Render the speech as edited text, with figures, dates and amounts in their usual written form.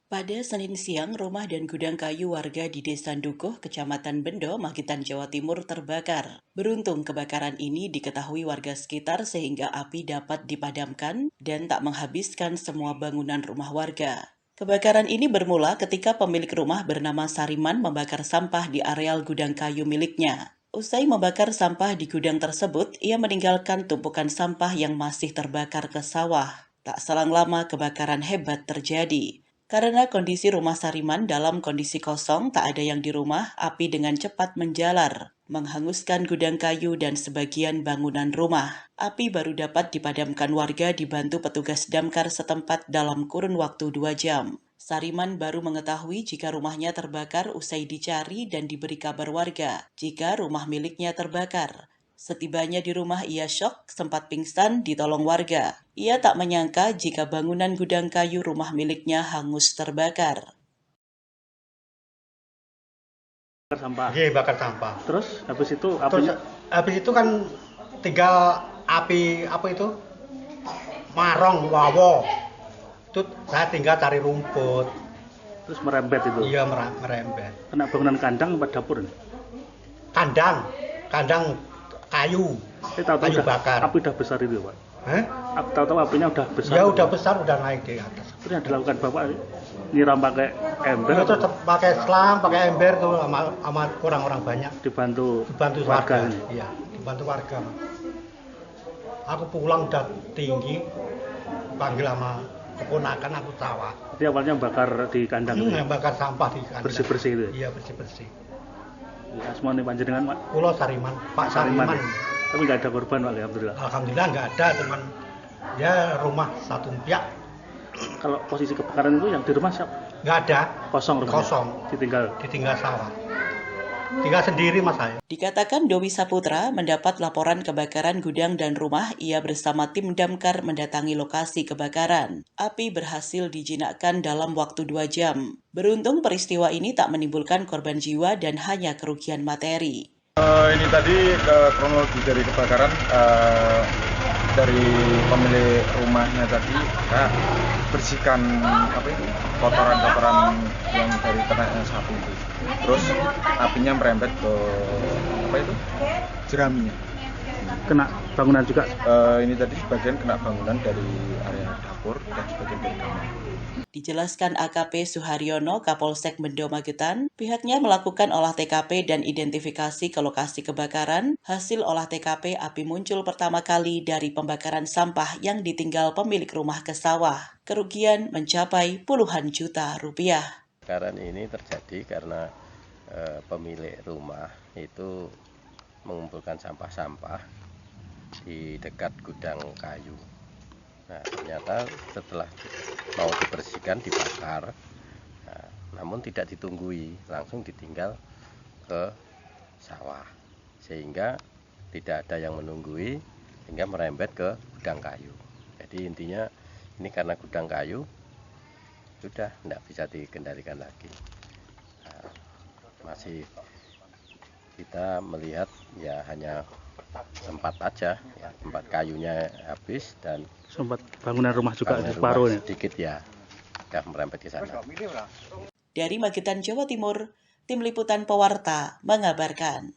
Pada Senin siang, rumah dan gudang kayu warga di Desa Dukuh, Kecamatan Bendo, Magetan, Jawa Timur terbakar. Beruntung kebakaran ini diketahui warga sekitar sehingga api dapat dipadamkan dan tak menghabiskan semua bangunan rumah warga. Kebakaran ini bermula ketika pemilik rumah bernama Sariman membakar sampah di areal gudang kayu miliknya. Usai membakar sampah di gudang tersebut, ia meninggalkan tumpukan sampah yang masih terbakar ke sawah. Tak selang lama kebakaran hebat terjadi. Karena kondisi rumah Sariman dalam kondisi kosong, tak ada yang di rumah, api dengan cepat menjalar, menghanguskan gudang kayu dan sebagian bangunan rumah. Api baru dapat dipadamkan warga dibantu petugas damkar setempat dalam kurun waktu 2 jam. Sariman baru mengetahui jika rumahnya terbakar usai dicari dan diberi kabar warga jika rumah miliknya terbakar. Setibanya di rumah ia syok, sempat pingsan, ditolong warga. Ia tak menyangka jika bangunan gudang kayu rumah miliknya hangus terbakar. Bakar sampah. Iya, bakar sampah. Terus habis itu Terus apinya habis itu kan tinggal api apa itu? Marong, wawo. Itu saya tinggal cari rumput. terus merembet itu. Iya, merembet. Kena bangunan kandang apa dapur? Kandang kayu. Tahu-tahu Kayu bakar. api udah besar itu, Pak. Hah? Tahu-tahu apinya udah besar. Ya udah besar, udah naik di atas. Terus yang dilakukan Bapak nyiram pakai ember Itu atau pakai selam, pakai ember tuh sama orang-orang banyak. dibantu Warga. ini? Iya, dibantu warga. Aku pulang udah tinggi, panggil sama keponakan aku sawah. Jadi awalnya bakar di kandang itu. Bakar sampah di kandang. Bersih-bersih itu. Iya, bersih-bersih. Ya, semua nih panjenengan, Pak. Pulau Sariman, Pak Sariman. Tapi nggak ada korban, Pak, alhamdulillah. Alhamdulillah nggak ada, cuman ya rumah satu pihak Kalau posisi kebakaran itu yang di rumah siapa? nggak ada, Kosong rumahnya. Kosong. Ditinggal sawah. Tinggal sendiri mas saya. Dikatakan Dowi Saputra mendapat laporan kebakaran gudang dan rumah, ia bersama tim damkar mendatangi lokasi kebakaran. Api berhasil dijinakkan dalam waktu 2 jam. Beruntung peristiwa ini tak menimbulkan korban jiwa dan hanya kerugian materi. Ini tadi kronologi dari kebakaran dari pemilik rumahnya tadi bersihkan kotoran-kotoran yang dari ternaknya sapi itu. Terus apinya merembet ke jeraminya. kena bangunan juga. Ini tadi sebagian kena bangunan dari area dapur dan sebagian dari kamar. Dijelaskan AKP Suharyono, Kapolsek Bendo Magetan, pihaknya melakukan olah TKP dan identifikasi ke lokasi kebakaran. Hasil olah TKP, api muncul pertama kali dari pembakaran sampah yang ditinggal pemilik rumah ke sawah. Kerugian mencapai puluhan juta rupiah. Kebakaran ini terjadi karena pemilik rumah itu mengumpulkan sampah-sampah di dekat gudang kayu. Nah, ternyata setelah mau dibersihkan dibakar, namun tidak ditunggui, langsung ditinggal ke sawah, sehingga tidak ada yang menunggui, sehingga merembet ke gudang kayu. Jadi intinya ini karena gudang kayu sudah tidak bisa dikendalikan lagi. Masih kita melihat ya hanya sempat aja, ya, tempat kayunya habis dan Sempat bangunan rumah juga bangunan separuh rumah ya. sedikit ya, sudah merembet ke sana. Dari Magetan, Jawa Timur, Tim Liputan Pewarta mengabarkan.